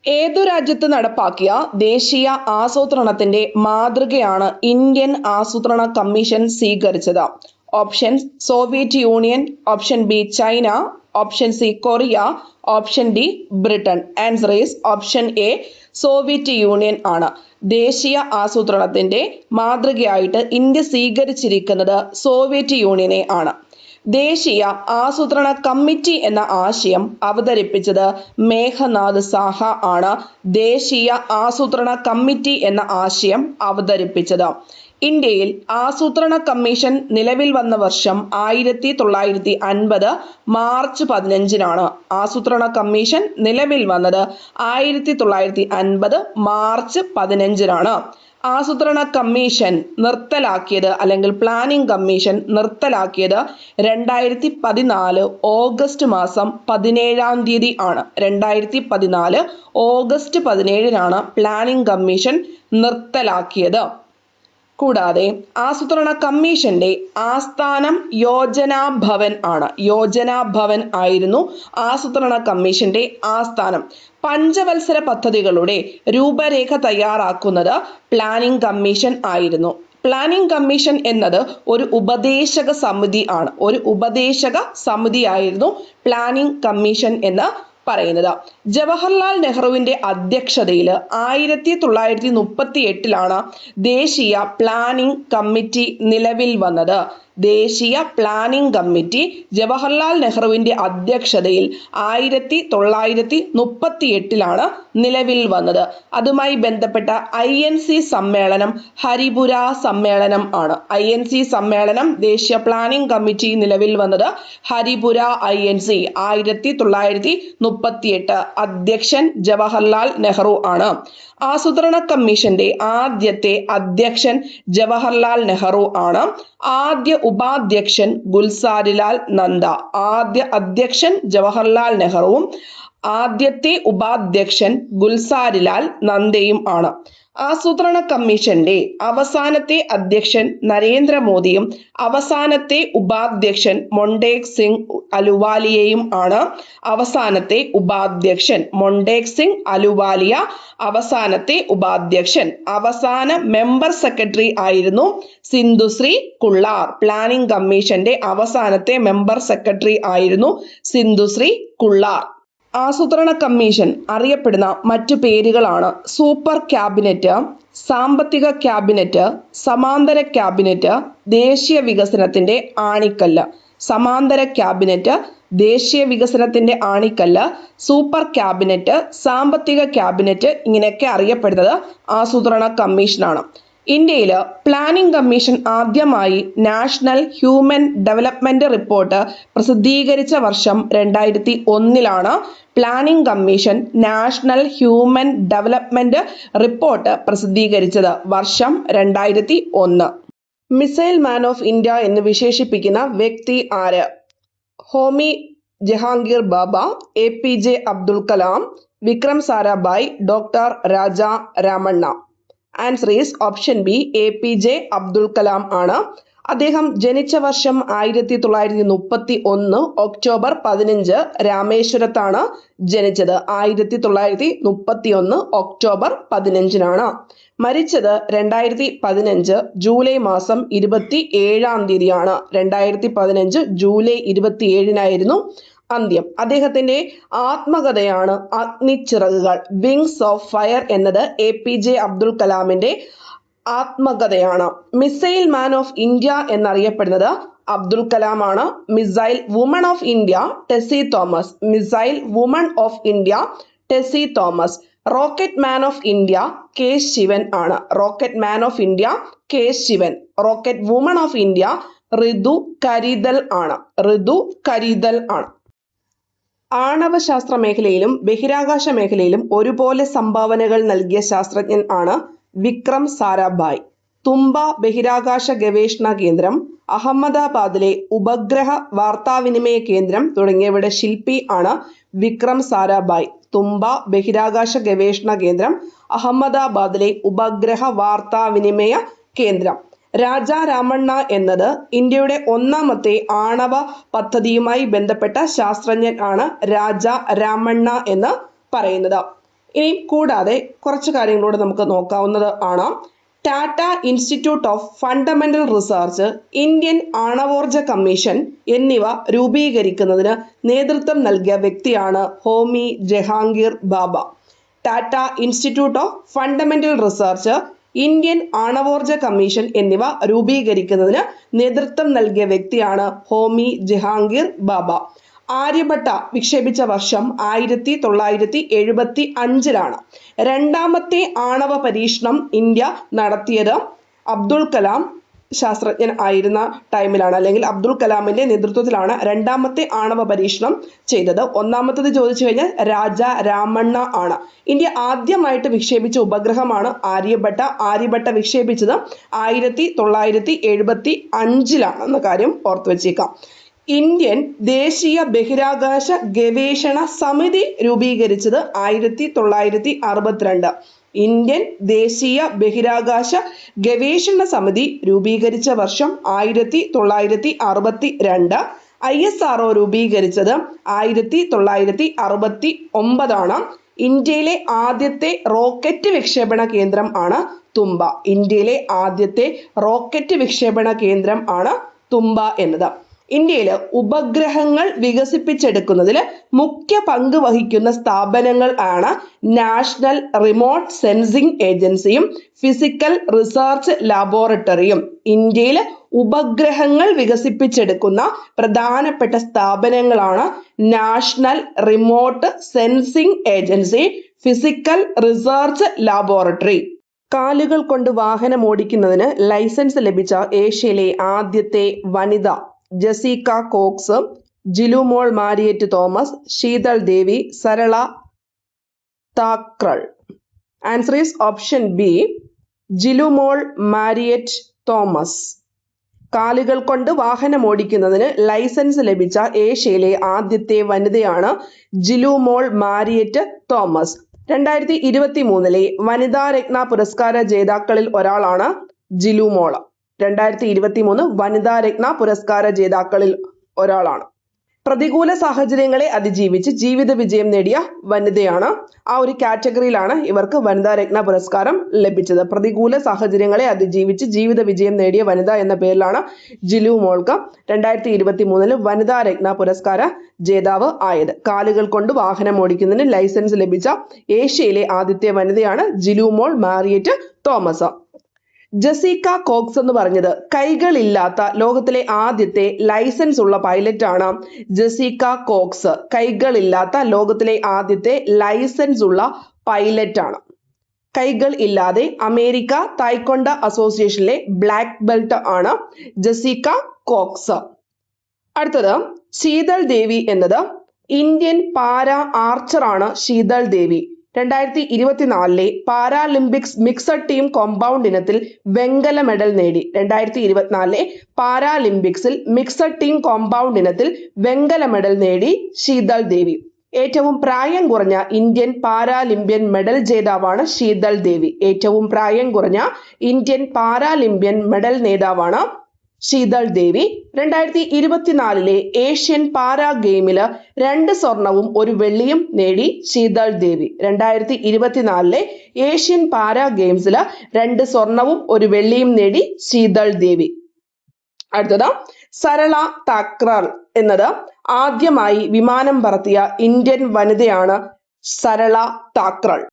ഏതു രാജ്യത്ത് നടപ്പാക്കിയ ദേശീയ ആസൂത്രണത്തിന്റെ മാതൃകയാണ് ഇന്ത്യൻ ആസൂത്രണ കമ്മീഷൻ സ്വീകരിച്ചത്? Option Soviet union, option B China, option C Korea, option D Britain. Answer is option A Soviet union ആണ്. ദേശീയ ആസൂത്രണത്തിന്റെ മാതൃകയായിട്ട് ഇന്ത്യ സ്വീകരിച്ചിരിക്കുന്നത് സോവിയറ്റ് യൂണിയനെ ആണ്. ദേശീയ ആസൂത്രണ കമ്മിറ്റി എന്ന ആശയം അവതരിപ്പിച്ചത് മേഘനാഥ് സാഹ ആണ്. ദേശീയ ആസൂത്രണ കമ്മിറ്റി എന്ന ആശയം അവതരിപ്പിച്ചത്. ഇന്ത്യയിൽ ആസൂത്രണ കമ്മീഷൻ നിലവിൽ വന്ന വർഷം 1950 മാർച്ച് 15-നാണ്. ആസൂത്രണ കമ്മീഷൻ നിലവിൽ വന്നത് 1950 മാർച്ച് 15-നാണ്. ആസൂത്രണ കമ്മീഷൻ നിർത്തലാക്കിയത് അല്ലെങ്കിൽ പ്ലാനിംഗ് കമ്മീഷൻ നിർത്തലാക്കിയത് 2014 ഓഗസ്റ്റ് മാസം 17-ാം തീയതി ആണ്. 2014 ഓഗസ്റ്റ് 17-നാണ് പ്ലാനിംഗ് കമ്മീഷൻ നിർത്തലാക്കിയത്. കൂടാതെ ആസൂത്രണ കമ്മീഷന്റെ ആസ്ഥാനം യോജന ഭവൻ ആണ്. യോജന ഭവൻ ആയിരുന്നു ആസൂത്രണ കമ്മീഷന്റെ ആസ്ഥാനം. പഞ്ചവത്സര പദ്ധതികളുടെ രൂപരേഖ തയ്യാറാക്കുന്നത് പ്ലാനിംഗ് കമ്മീഷൻ ആയിരുന്നു. പ്ലാനിംഗ് കമ്മീഷൻ എന്നത് ഒരു ഉപദേശക സമിതി ആണ്. ഒരു ഉപദേശക സമിതിയായിരുന്നു പ്ലാനിംഗ് കമ്മീഷൻ എന്ന് പറയുന്നത്. ജവഹർലാൽ നെഹ്റുവിന്റെ അധ്യക്ഷതയിൽ 1938-ലാണ് ദേശീയ പ്ലാനിംഗ് കമ്മിറ്റി നിലവിൽ വന്നത്. ദേശീയ പ്ലാനിംഗ് കമ്മിറ്റി ജവഹർലാൽ നെഹ്റുവിന്റെ അധ്യക്ഷതയിൽ 1938-ലാണ് നിലവിൽ വന്നത്. അതുമായി ബന്ധപ്പെട്ട INC സമ്മേളനം ഹരിപുര സമ്മേളനം ആണ്. INC സമ്മേളനം ദേശീയ പ്ലാനിംഗ് കമ്മിറ്റി നിലവിൽ വന്നത് ഹരിപുര INC 1938. അധ്യക്ഷൻ ജവഹർലാൽ നെഹ്റു ആണ്. ആസൂത്രണ കമ്മീഷന്റെ ആദ്യത്തെ അധ്യക്ഷൻ ജവഹർലാൽ നെഹ്റു ആണ്. ആദ്യ ഉപാധ്യക്ഷൻ ഗുൽസാരിലാൽ നന്ദ. ആദ്യ അധ്യക്ഷൻ ജവഹർലാൽ നെഹ്റുവും ആദ്യത്തെ ഉപാധ്യക്ഷൻ ഗുൽസാരിലാൽ നന്ദയും ആണ്. ആസൂത്രണ കമ്മീഷന്റെ അവസാനത്തെ അധ്യക്ഷൻ നരേന്ദ്രമോദിയും അവസാനത്തെ ഉപാധ്യക്ഷൻ മൊണ്ടേക് സിംഗ് അലുവാലിയയും ആണ്. അവസാനത്തെ ഉപാധ്യക്ഷൻ മൊണ്ടേക് സിംഗ് അലുവാലിയ അവസാനത്തെ ഉപാധ്യക്ഷൻ. അവസാന മെമ്പർ സെക്രട്ടറി ആയിരുന്നു സിന്ധുശ്രീ കുള്ളാർ. പ്ലാനിംഗ് കമ്മീഷന്റെ അവസാനത്തെ മെമ്പർ സെക്രട്ടറി ആയിരുന്നു സിന്ധുശ്രീ കുള്ളാർ. ആസൂത്രണ കമ്മീഷൻ അറിയപ്പെടുന്ന മറ്റു പേരുകളാണ് സൂപ്പർ ക്യാബിനറ്റ്, സാമ്പത്തിക ക്യാബിനറ്റ്, സമാന്തര ക്യാബിനറ്റ്, ദേശീയ വികസനത്തിന്റെ ആണിക്കല്ല്. സമാന്തര ക്യാബിനറ്റ്, ദേശീയ വികസനത്തിന്റെ ആണിക്കല്ല്, സൂപ്പർ ക്യാബിനറ്റ്, സാമ്പത്തിക ക്യാബിനറ്റ്, ഇങ്ങനെയൊക്കെ അറിയപ്പെടുന്നത് ആസൂത്രണ കമ്മീഷനാണ്. ഇന്ത്യയിൽ പ്ലാനിംഗ് കമ്മീഷൻ ആദ്യമായി നാഷണൽ ഹ്യൂമൻ ഡെവലപ്മെന്റ് റിപ്പോർട്ട് പ്രസിദ്ധീകരിച്ച വർഷം 2001-ലാണ്. Planning commission national human development report പ്രസിദ്ധീകരിച്ചത് വർഷം 2001. മിസൈൽ മാൻ ഓഫ് ഇന്ത്യ എന്ന് വിശേഷിപ്പിക്കുന്ന വ്യക്തി ആര്? ഹോമി ജഹാംഗീർ ബാബ, APJ Abdul Kalam, Vikram Sarabhai, doctor Raja Ramanna. Answer is option B APJ Abdul Kalam ആണ്. അദ്ദേഹം ജനിച്ച വർഷം 1931 ഒക്ടോബർ 15 രാമേശ്വരത്താണ് ജനിച്ചത്. 1931 ഒക്ടോബർ 15-നാണ്. മരിച്ചത് 2015 ജൂലൈ മാസം 27-ാം തീയതിയാണ്. 2015 ജൂലൈ 27-നായിരുന്നു അന്ത്യം. അദ്ദേഹത്തിന്റെ ആത്മകഥയാണ് അഗ്നിച്ചിറകുകൾ, വിങ്സ് ഓഫ് ഫയർ എന്നത് APJ അബ്ദുൽ കലാമിന്റെ ആത്മകഥയാണ്. മിസൈൽ മാൻ ഓഫ് ഇന്ത്യ എന്നറിയപ്പെടുന്നത് അബ്ദുൽ കലാം ആണ്. Missile woman of India Tessy Thomas. Missile woman of India Tessy Thomas. Rocket man of India K Sivan ആണ്. Rocket man of India K Sivan. Rocket woman of India Ritu Karidhal ആണ്. ഋതു കരിദൽ ആണ്. ആണവശാസ്ത്ര മേഖലയിലും ബഹിരാകാശ മേഖലയിലും ഒരുപോലെ സംഭാവനകൾ നൽകിയ ശാസ്ത്രജ്ഞൻ ആണ് വിക്രം സാരാഭായ്. തുമ്പ ബഹിരാകാശ ഗവേഷണ കേന്ദ്രം, അഹമ്മദാബാദിലെ ഉപഗ്രഹ വാർത്താവിനിമയ കേന്ദ്രം തുടങ്ങിയവയുടെ ശില്പി ആണ് വിക്രം സാരാഭായ്. തുമ്പ ബഹിരാകാശ ഗവേഷണ കേന്ദ്രം, അഹമ്മദാബാദിലെ ഉപഗ്രഹ വാർത്താവിനിമയ കേന്ദ്രം. രാജ രാമണ്ണ എന്നത് ഇന്ത്യയുടെ ഒന്നാമത്തെ ആണവ പദ്ധതിയുമായി ബന്ധപ്പെട്ട ശാസ്ത്രജ്ഞൻ ആണ് രാജ രാമണ്ണ എന്ന് പറയുന്നത്. ഇനി കൂടാതെ കുറച്ച് കാര്യങ്ങളോട് നമുക്ക് നോക്കാവുന്നത് ആണ്. Tata institute of fundamental research, Indian ആണവോർജ കമ്മീഷൻ എന്നിവ രൂപീകരിക്കുന്നതിന് നേതൃത്വം നൽകിയ വ്യക്തിയാണ് Homi Jehangir Bhabha. Tata institute of fundamental research, Indian ആണവോർജ കമ്മീഷൻ എന്നിവ രൂപീകരിക്കുന്നതിന് നേതൃത്വം നൽകിയ വ്യക്തിയാണ് ഹോമി ജഹാംഗീർ ബാബ. ആര്യഭട്ട വിക്ഷേപിച്ച വർഷം 1975 രണ്ടാമത്തെ ആണവ പരീക്ഷണം ഇന്ത്യ നടത്തിയത് അബ്ദുൽ കലാം ശാസ്ത്രജ്ഞൻ ആയിരുന്ന ടൈമിലാണ്, അല്ലെങ്കിൽ അബ്ദുൽ കലാമിന്റെ നേതൃത്വത്തിലാണ് രണ്ടാമത്തെ ആണവ പരീക്ഷണം ചെയ്തത്. ഒന്നാമത്തത് ചോദിച്ചു കഴിഞ്ഞാൽ രാജ രാമണ്ണ ആണ്. ഇന്ത്യ ആദ്യമായിട്ട് വിക്ഷേപിച്ച ഉപഗ്രഹമാണ് ആര്യഭട്ട. ആര്യഭട്ട വിക്ഷേപിച്ചത് 1975 എന്ന കാര്യം ഓർത്തു വെച്ചേക്കാം. ഇന്ത്യൻ ദേശീയ ബഹിരാകാശ ഗവേഷണ സമിതി രൂപീകരിച്ചത് 1962. ഇന്ത്യൻ ദേശീയ ബഹിരാകാശ ഗവേഷണ സമിതി രൂപീകരിച്ച വർഷം 1962. ISRO രൂപീകരിച്ചത് 1969. ഇന്ത്യയിലെ ആദ്യത്തെ റോക്കറ്റ് വിക്ഷേപണ കേന്ദ്രം ആണ് തുമ്പ. ഇന്ത്യയിലെ ആദ്യത്തെ റോക്കറ്റ് വിക്ഷേപണ കേന്ദ്രം ആണ് തുമ്പ എന്നത്. ഇന്ത്യയിൽ ഉപഗ്രഹങ്ങൾ വികസിപ്പിച്ചെടുക്കുന്നതിൽ മുഖ്യ പങ്ക് വഹിക്കുന്ന സ്ഥാപനങ്ങൾ ആണ് നാഷണൽ റിമോട്ട് സെൻസിംഗ് ഏജൻസിയും ഫിസിക്കൽ റിസർച്ച് ലാബോറട്ടറിയും. ഇന്ത്യയിൽ ഉപഗ്രഹങ്ങൾ വികസിപ്പിച്ചെടുക്കുന്ന പ്രധാനപ്പെട്ട സ്ഥാപനങ്ങളാണ് national remote sensing agency, physical research laboratory. കാലുകൾ കൊണ്ട് വാഹനം ഓടിക്കുന്നതിന് ലൈസൻസ് ലഭിച്ച ഏഷ്യയിലെ ആദ്യത്തെ വനിത Jessica Cox, Jilumol Mariet Thomas, Sheetal Devi, Sarala Thakral. Answer is option B, Jilumol Mariet Thomas. കാലുകൾ കൊണ്ട് വാഹനം ഓടിക്കുന്നതിന് ലൈസൻസ് ലഭിച്ച ഏഷ്യയിലെ ആദ്യത്തെ വനിതയാണ് ജിലുമോൾ മാരിയറ്റ് തോമസ്. 2023 വനിതാ രത്ന പുരസ്കാര ജേതാക്കളിൽ ഒരാളാണ് ജിലുമോൾ. 2023 വനിതാ രത്ന പുരസ്കാര ജേതാക്കളിൽ ഒരാളാണ്. പ്രതികൂല സാഹചര്യങ്ങളെ അതിജീവിച്ച് ജീവിത വിജയം നേടിയ വനിതയാണ്. ആ ഒരു കാറ്റഗറിയിലാണ് ഇവർക്ക് വനിതാ രത്ന പുരസ്കാരം ലഭിച്ചത്. പ്രതികൂല സാഹചര്യങ്ങളെ അതിജീവിച്ച് ജീവിത വിജയം നേടിയ വനിത എന്ന പേരിലാണ് ജിലു മോൾക്ക് 2023 വനിതാ രത്ന പുരസ്കാര ജേതാവ് ആയത്. കാലുകൾ കൊണ്ട് വാഹനം ഓടിക്കുന്നതിന് ലൈസൻസ് ലഭിച്ച ഏഷ്യയിലെ ആദ്യത്തെ വനിതയാണ് ജിലുമോൾ മാരിയറ്റ് തോമസ്. ജസീക്ക കോക്സ് എന്ന് പറഞ്ഞത് കൈകളില്ലാത്ത ലോകത്തിലെ ആദ്യത്തെ ലൈസൻസ് ഉള്ള പൈലറ്റ് ആണ് ജസീക്ക കോക്സ്. കൈകളില്ലാത്ത ലോകത്തിലെ ആദ്യത്തെ ലൈസൻസ് ഉള്ള പൈലറ്റ് ആണ്. കൈകൾ ഇല്ലാതെ അമേരിക്ക തായ്ക്കൊണ്ട അസോസിയേഷനിലെ ബ്ലാക്ക് ബെൽറ്റ് ആണ് ജസീക്ക കോക്സ്. അടുത്തത് ശീതൾ ദേവി എന്നത് ഇന്ത്യൻ പാരാ ആർച്ചർ ആണ്. ശീതൾ ദേവി 2024 പാരാലിമ്പിക്സ് മിക്സഡ് ടീം കോമ്പൗണ്ട് ഇനത്തിൽ വെങ്കല മെഡൽ നേടി. 2024 പാരാലിമ്പിക്സിൽ മിക്സഡ് ടീം കോമ്പൗണ്ട് ഇനത്തിൽ വെങ്കല മെഡൽ നേടി ശീതൾ ദേവി. ഏറ്റവും പ്രായം കുറഞ്ഞ ഇന്ത്യൻ പാരാലിമ്പ്യൻ മെഡൽ ജേതാവാണ് ശീതൾ ദേവി. ഏറ്റവും പ്രായം കുറഞ്ഞ ഇന്ത്യൻ പാരാലിമ്പ്യൻ മെഡൽ നേതാവാണ് ശീതൾ ദേവി. 2024 ഏഷ്യൻ പാരാ ഗെയിമില് 2 സ്വർണവും 1 വെള്ളിയും നേടി ശീതൾ ദേവി. 2024 ഏഷ്യൻ പാരാ ഗെയിംസില് 2 സ്വർണവും 1 വെള്ളിയും നേടി ശീതൾ ദേവി. അടുത്തത് സരള താക്രൾ എന്നത് ആദ്യമായി വിമാനം പറത്തിയ ഇന്ത്യൻ വനിതയാണ് സരള താക്രൾ.